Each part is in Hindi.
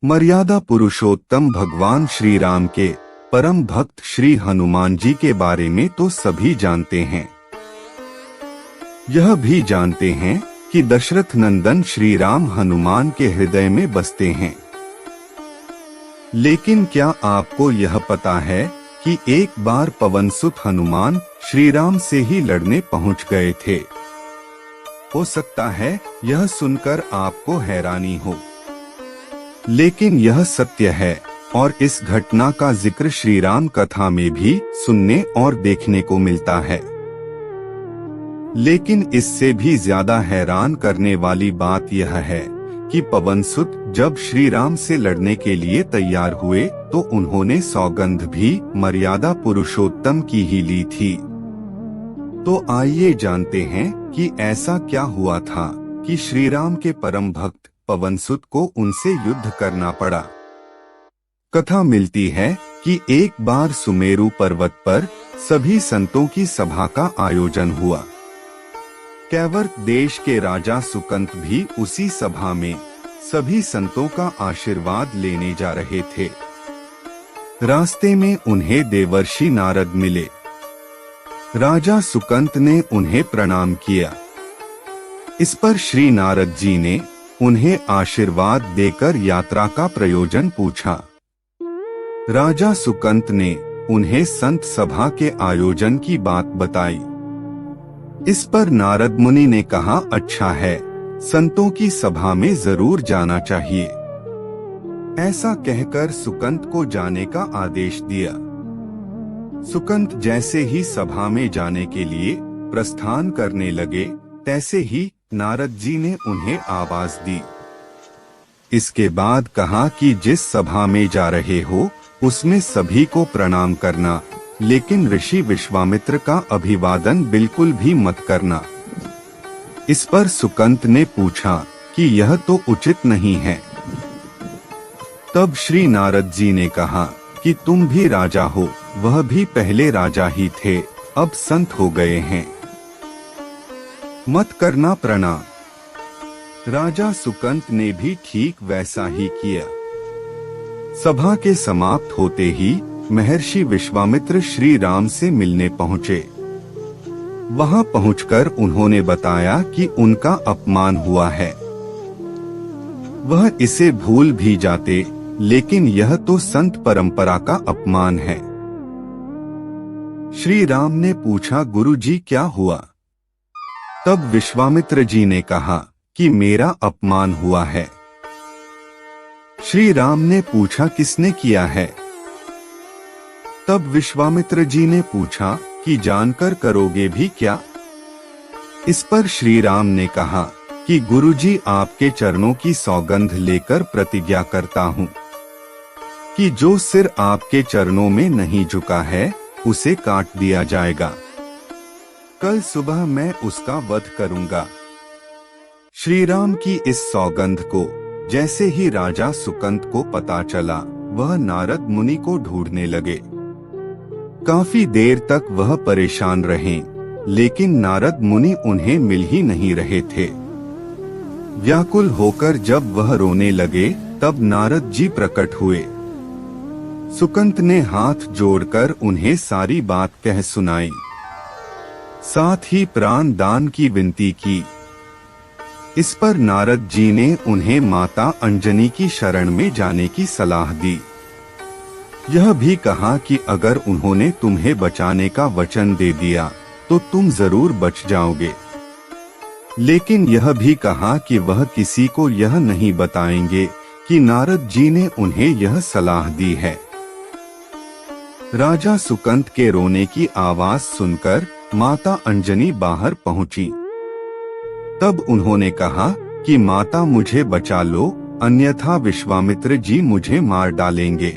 मर्यादा पुरुषोत्तम भगवान श्री राम के परम भक्त श्री हनुमान जी के बारे में तो सभी जानते हैं। यह भी जानते हैं कि दशरथ नंदन श्री राम हनुमान के हृदय में बसते हैं। लेकिन क्या आपको यह पता है कि एक बार पवनसुत हनुमान श्री राम से ही लड़ने पहुंच गए थे? हो सकता है यह सुनकर आपको हैरानी हो, लेकिन यह सत्य है और इस घटना का जिक्र श्री राम कथा में भी सुनने और देखने को मिलता है। लेकिन इससे भी ज्यादा हैरान करने वाली बात यह है कि पवनसुत जब श्री राम से लड़ने के लिए तैयार हुए तो उन्होंने सौगंध भी मर्यादा पुरुषोत्तम की ही ली थी। तो आइए जानते हैं कि ऐसा क्या हुआ था कि श्री राम के परम भक्त पवनसुत को उनसे युद्ध करना पड़ा। कथा मिलती है कि एक बार सुमेरु पर्वत पर सभी संतों की सभा का आयोजन हुआ। कैवर्त देश के राजा सुकंत भी उसी सभा में सभी संतों का आशीर्वाद लेने जा रहे थे। रास्ते में उन्हें देवर्षि नारद मिले। राजा सुकंत ने उन्हें प्रणाम किया। इस पर श्री नारद जी ने उन्हें आशीर्वाद देकर यात्रा का प्रयोजन पूछा। राजा सुकंत ने उन्हें संत सभा के आयोजन की बात बताई। इस पर नारद मुनि ने कहा, अच्छा है, संतों की सभा में जरूर जाना चाहिए। ऐसा कहकर सुकंत को जाने का आदेश दिया। सुकंत जैसे ही सभा में जाने के लिए प्रस्थान करने लगे, तैसे ही नारद जी ने उन्हें आवाज दी। इसके बाद कहा कि जिस सभा में जा रहे हो उसमें सभी को प्रणाम करना, लेकिन ऋषि विश्वामित्र का अभिवादन बिल्कुल भी मत करना। इस पर सुकंत ने पूछा कि यह तो उचित नहीं है। तब श्री नारद जी ने कहा कि तुम भी राजा हो, वह भी पहले राजा ही थे, अब संत हो गए हैं, मत करना प्रणाम। राजा सुकंत ने भी ठीक वैसा ही किया। सभा के समाप्त होते ही महर्षि विश्वामित्र श्री राम से मिलने पहुँचे। वहां पहुंचकर उन्होंने बताया कि उनका अपमान हुआ है। वह इसे भूल भी जाते, लेकिन यह तो संत परंपरा का अपमान है। श्री राम ने पूछा, गुरुजी क्या हुआ? तब विश्वामित्र जी ने कहा कि मेरा अपमान हुआ है। श्री राम ने पूछा, किसने किया है? तब विश्वामित्र जी ने पूछा कि जानकर करोगे भी क्या? इस पर श्री राम ने कहा कि गुरुजी, आपके चरणों की सौगंध लेकर प्रतिज्ञा करता हूँ कि जो सिर आपके चरणों में नहीं झुका है उसे काट दिया जाएगा। कल सुबह मैं उसका वध करूंगा। श्री राम की इस सौगंध को जैसे ही राजा सुकंत को पता चला, वह नारद मुनि को ढूंढने लगे। काफी देर तक वह परेशान रहे, लेकिन नारद मुनि उन्हें मिल ही नहीं रहे थे। व्याकुल होकर जब वह रोने लगे, तब नारद जी प्रकट हुए। सुकंत ने हाथ जोड़कर उन्हें सारी बात कह सुनाई, साथ ही प्राण दान की विनती की। इस पर नारद जी ने उन्हें माता अंजनी की शरण में जाने की सलाह दी। यह भी कहा कि अगर उन्होंने तुम्हें बचाने का वचन दे दिया तो तुम जरूर बच जाओगे। लेकिन यह भी कहा कि वह किसी को यह नहीं बताएंगे कि नारद जी ने उन्हें यह सलाह दी है। राजा सुकंत के रोने की आवाज सुनकर माता अंजनी बाहर पहुंची। तब उन्होंने कहा कि माता, मुझे बचा लो, अन्यथा विश्वामित्र जी मुझे मार डालेंगे।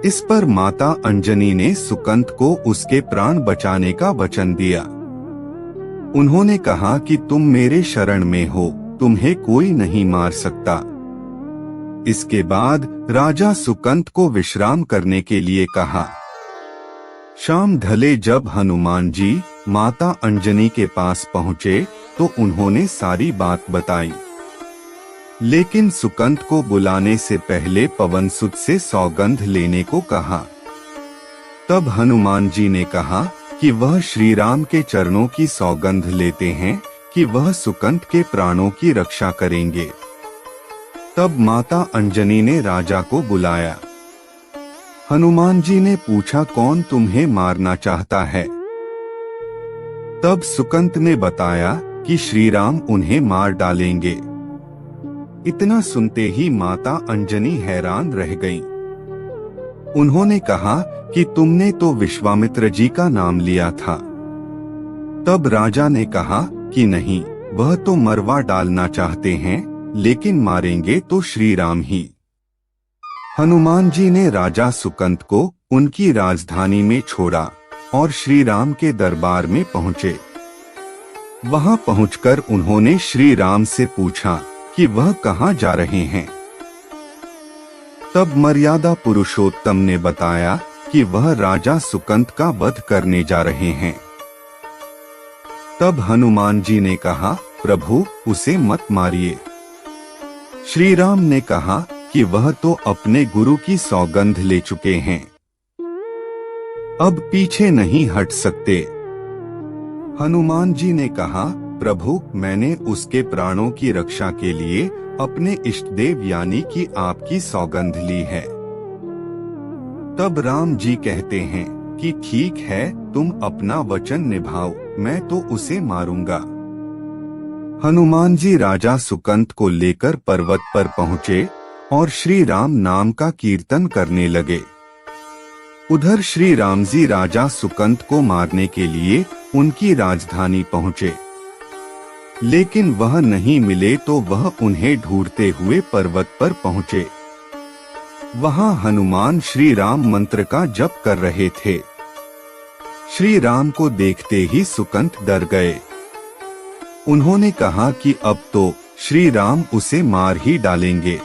इस पर माता अंजनी ने सुकंत को उसके प्राण बचाने का वचन दिया। उन्होंने कहा कि तुम मेरे शरण में हो, तुम्हें कोई नहीं मार सकता। इसके बाद राजा सुकंत को विश्राम करने के लिए कहा। शाम ढले जब हनुमान जी माता अंजनी के पास पहुँचे तो उन्होंने सारी बात बताई। लेकिन सुकंत को बुलाने से पहले पवनसुत से सौगंध लेने को कहा। तब हनुमान जी ने कहा कि वह श्री राम के चरणों की सौगंध लेते हैं कि वह सुकंत के प्राणों की रक्षा करेंगे। तब माता अंजनी ने राजा को बुलाया। हनुमान जी ने पूछा, कौन तुम्हें मारना चाहता है? तब सुकंत ने बताया कि श्री राम उन्हें मार डालेंगे। इतना सुनते ही माता अंजनी हैरान रह गईं। उन्होंने कहा कि तुमने तो विश्वामित्र जी का नाम लिया था। तब राजा ने कहा कि नहीं, वह तो मरवा डालना चाहते हैं, लेकिन मारेंगे तो श्री राम ही। हनुमान जी ने राजा सुकंत को उनकी राजधानी में छोड़ा और श्री राम के दरबार में पहुंचे। वहां पहुंचकर उन्होंने श्री राम से पूछा कि वह कहां जा रहे हैं। तब मर्यादा पुरुषोत्तम ने बताया कि वह राजा सुकंत का वध करने जा रहे हैं। तब हनुमान जी ने कहा, प्रभु उसे मत मारिए। श्री राम ने कहा कि वह तो अपने गुरु की सौगंध ले चुके हैं, अब पीछे नहीं हट सकते। हनुमान जी ने कहा, प्रभु मैंने उसके प्राणों की रक्षा के लिए अपने इष्टदेव यानी कि आपकी सौगंध ली है। तब राम जी कहते हैं कि ठीक है, तुम अपना वचन निभाओ, मैं तो उसे मारूंगा। हनुमान जी राजा सुकंत को लेकर पर्वत पर पहुँचे और श्री राम नाम का कीर्तन करने लगे। उधर श्री राम जी राजा सुकंत को मारने के लिए उनकी राजधानी पहुँचे, लेकिन वह नहीं मिले तो वह उन्हें ढूंढते हुए पर्वत पर पहुँचे। वहां हनुमान श्री राम मंत्र का जप कर रहे थे। श्री राम को देखते ही सुकंत डर गए। उन्होंने कहा कि अब तो श्री राम उसे मार ही डालेंगे।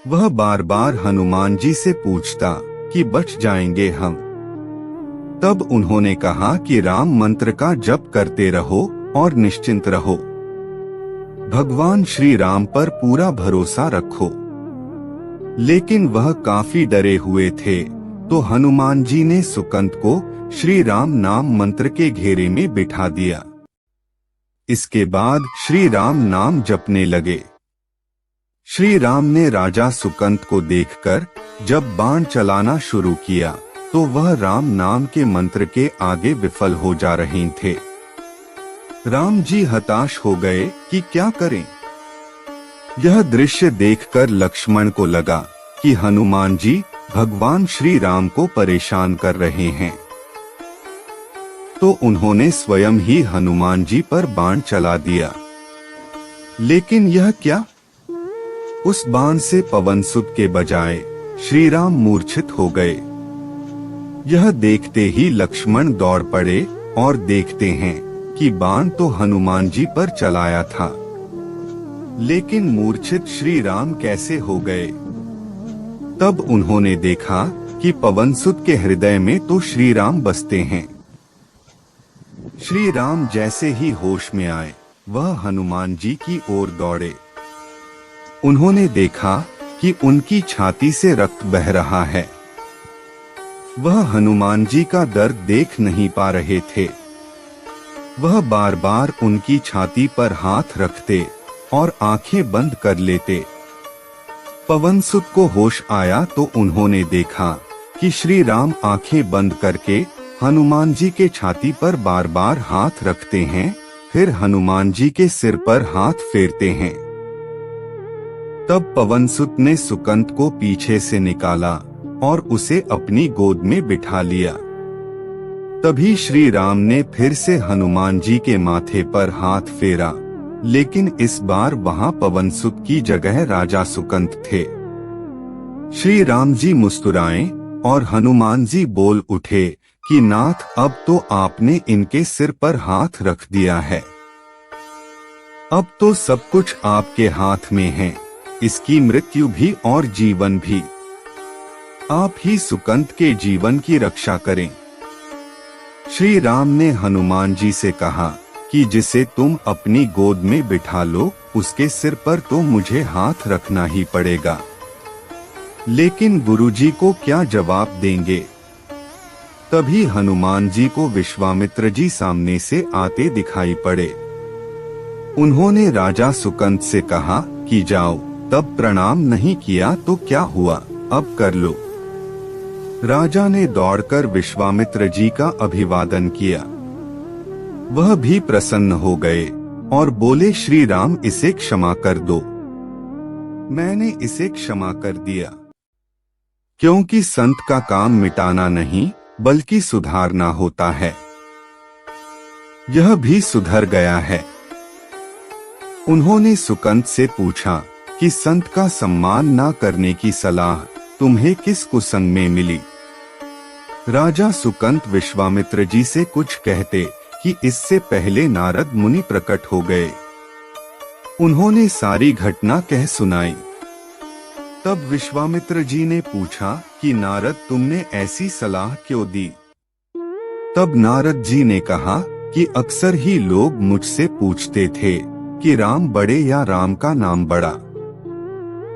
वह बार बार हनुमान जी से पूछता कि बच जाएंगे हम। तब उन्होंने कहा कि राम मंत्र का जप करते रहो और निश्चिंत रहो। भगवान श्री राम पर पूरा भरोसा रखो। लेकिन वह काफी डरे हुए थे, तो हनुमान जी ने सुकंत को श्री राम नाम मंत्र के घेरे में बिठा दिया। इसके बाद श्री राम नाम जपने लगे। श्री राम ने राजा सुकंत को देखकर जब बाण चलाना शुरू किया तो वह राम नाम के मंत्र के आगे विफल हो जा रहे थे। राम जी हताश हो गए कि क्या करें। यह दृश्य देखकर लक्ष्मण को लगा कि हनुमान जी भगवान श्री राम को परेशान कर रहे हैं, तो उन्होंने स्वयं ही हनुमान जी पर बाण चला दिया। लेकिन यह क्या? उस बाण से पवनसुत के बजाय श्री राम मूर्छित हो गए। यह देखते ही लक्ष्मण दौड़ पड़े और देखते हैं कि बाण तो हनुमान जी पर चलाया था, लेकिन मूर्छित श्री राम कैसे हो गए। तब उन्होंने देखा कि पवनसुत के हृदय में तो श्री राम बसते हैं। श्री राम जैसे ही होश में आए, वह हनुमान जी की ओर दौड़े। उन्होंने देखा कि उनकी छाती से रक्त बह रहा है। वह हनुमान जी का दर्द देख नहीं पा रहे थे। वह बार बार उनकी छाती पर हाथ रखते और आंखें बंद कर लेते। पवनसुत को होश आया तो उन्होंने देखा कि श्री राम आंखें बंद करके हनुमान जी के छाती पर बार बार हाथ रखते हैं, फिर हनुमान जी के सिर पर हाथ फेरते हैं। तब पवनसुत ने सुकंत को पीछे से निकाला और उसे अपनी गोद में बिठा लिया। तभी श्री राम ने फिर से हनुमान जी के माथे पर हाथ फेरा, लेकिन इस बार वहां पवनसुत की जगह राजा सुकंत थे। श्री राम जी मुस्कुराए और हनुमान जी बोल उठे कि नाथ, अब तो आपने इनके सिर पर हाथ रख दिया है। अब तो सब कुछ आपके हाथ में है, इसकी मृत्यु भी और जीवन भी। आप ही सुकंत के जीवन की रक्षा करें। श्री राम ने हनुमान जी से कहा कि कि जिसे तुम अपनी गोद में बिठा लो उसके सिर पर तो मुझे हाथ रखना ही पड़ेगा। लेकिन गुरुजी को क्या जवाब देंगे? तभी हनुमान जी को विश्वामित्र जी सामने से आते दिखाई पड़े। उन्होंने राजा सुकंत से कहा कि जाओ, तब प्रणाम नहीं किया तो क्या हुआ, अब कर लो। राजा ने दौड़कर विश्वामित्र जी का अभिवादन किया। वह भी प्रसन्न हो गए और बोले, श्री राम, इसे क्षमा कर दो। मैंने इसे क्षमा कर दिया, क्योंकि संत का काम मिटाना नहीं बल्कि सुधारना होता है। यह भी सुधर गया है। उन्होंने सुकंत से पूछा कि संत का सम्मान ना करने की सलाह तुम्हें किस कुसंग में मिली? राजा सुकंत विश्वामित्र जी से कुछ कहते कि इससे पहले नारद मुनि प्रकट हो गए। उन्होंने सारी घटना कह सुनाई। तब विश्वामित्र जी ने पूछा कि नारद, तुमने ऐसी सलाह क्यों दी? तब नारद जी ने कहा कि अक्सर ही लोग मुझसे पूछते थे कि राम बड़े या राम का नाम बड़ा,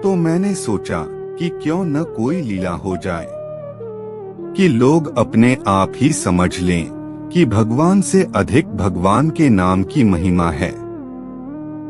तो मैंने सोचा कि क्यों न कोई लीला हो जाए कि लोग अपने आप ही समझ लें कि भगवान से अधिक भगवान के नाम की महिमा है।